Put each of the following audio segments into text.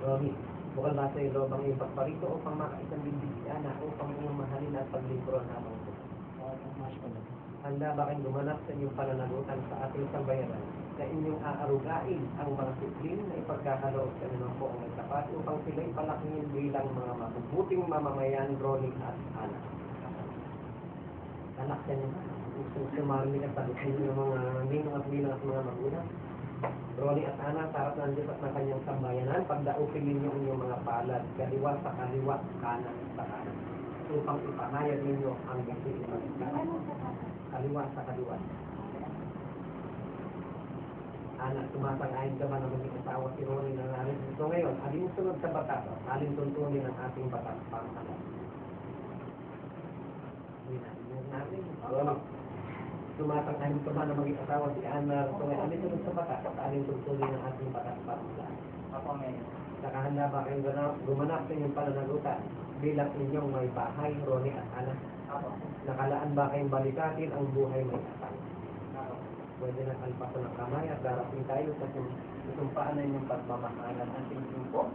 Romy, bukal ba sa ilo bang iyong pagparito o pang makaisang bibigyan na upang iyong mahalin at paglingkuran habang ito? Handa ba kayong gumanap sa inyong pananagutan sa ating sambayanan na inyong aarugain ang mga siplin na ipagkakaloob sa inyong po ang tapat upang sila'y palakihin bilang mga mabubuting mamamayan, Ronnie at Ana? Anak sa inyo, sumaming at talusin ng mga ninong at ninang at mga magulang. Ronnie at Ana, sarap ng Diyos at ng kanyang sambayanan, pagdaupin ninyo ang inyong mga palad, kaliwa sa kaliwa, kanan sa kanan, upang ipahayag ninyo ang bisipan. Kaliwa sa kaliwa. Anak, sumasang-ayon ka ba na maging asawa si Ronnie na narin? So ngayon, alinsunod sa batas, alin tuntunin ang ating batas para sa lahat. Ronnie, sumasang-ayon ka ba na maging asawa si Ana? So ngayon, alinsunod sa batas, alin tuntunin ang ating batas para sa lahat. Ako ngayon. Nakahanda ba kayong gumanap sa inyong pananagutan bilang inyong may bahay, Ronnie at Ana? Ako. Nakalaan ba kayong balikatin ang buhay may asal? Ako. Pwede na kalpaso ng kamay at darating tayo sa sumpaan na inyong pagmamahalan ng tingin po.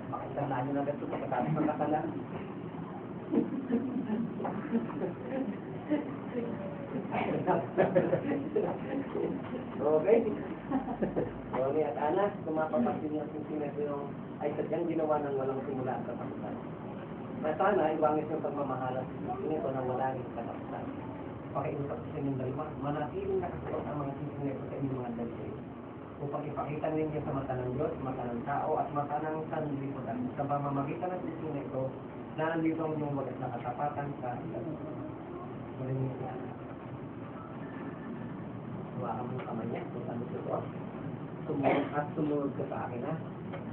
Pakitandaan nyo na agad ito pagkatapos ng kasalan. Okay. Ronnie at Ana, tumapapasin niya kung sinabi yung ay sadyang ginawa ng walang simula at katapusan. At sana, ibangis yung pagmamahalan ito ng walang katapusan. Pakiusap sa inyong dalawa, manatiling nakasuot ang mga sisinito sa inyong mga daliri upang ipakita ninyo sa mata ng Diyos, mata ng tao, at mata ng sanlibutan sa pamamagitan ng sisinito na nandito ang inyong wagas na katapatan sa malimit si Ana. Huwakan mo kamay niya, kung saan ito. Sumunod ka sa akin, ha?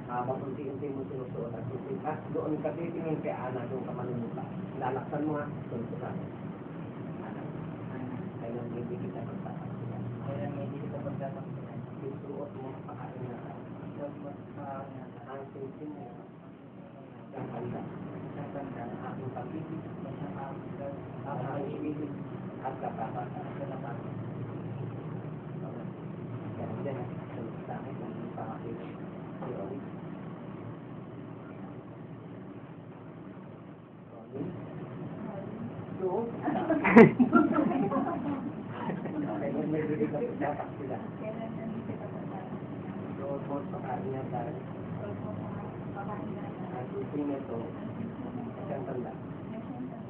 Habang unti-unti mo sinusuot at susunod. At doon ka titingin kay Ana, doon ka manunod. Lalaksan mo, ha? Doon ka sa akin. Ana, kailan hindi kita pagtataksilan. Kailan hindi kita pagtataksilan. Susuot mo sa akin na ang sinsin mo. Ang handa. Ang aking pag-ibig. Ang aking ibig. At katapatan. Kaya dyan, sunod sa akin, ang pakakita si Ronnie. Ronnie? So? Kaya may bili ka dapat sila. So, boss, pakain niya tayo. At using ito, isang tanda.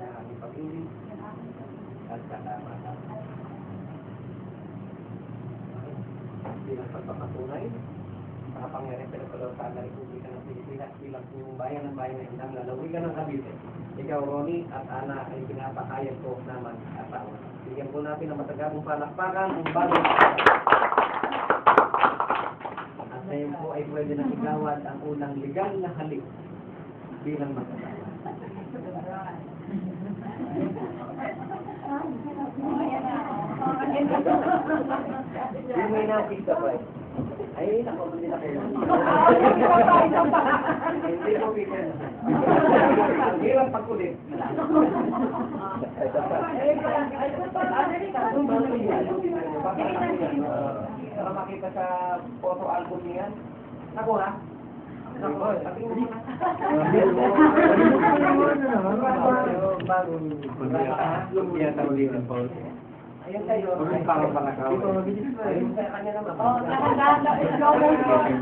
Na aming pag-ibig at katapatan. Bilang pagpapatunay sa kapangyarihan sa kalooban ng Republika ng Pilipinas bilang yung bayan ng bayan na inang lalawigan ng Cavite. Ikaw, Ronnie at Ana, ay pinapahayag ko naman asawa. Bigyan po natin ng matagabong palakpakan ang bagong at ngayon po ay pwede na igawad ang unang legal na halik bilang mag-asawa. Yung may nakita ko eh. Ay, naku, hindi na kayo. Hindi ko bigyan. Ang hirap pagkulit. Para makita sa photo album niya. Ako ha? Ako, sabi mo. Ayun kayo. Ayun parang palakaw. Ayun sa kanya naman. Oo, nakaganda. Ikaw lang.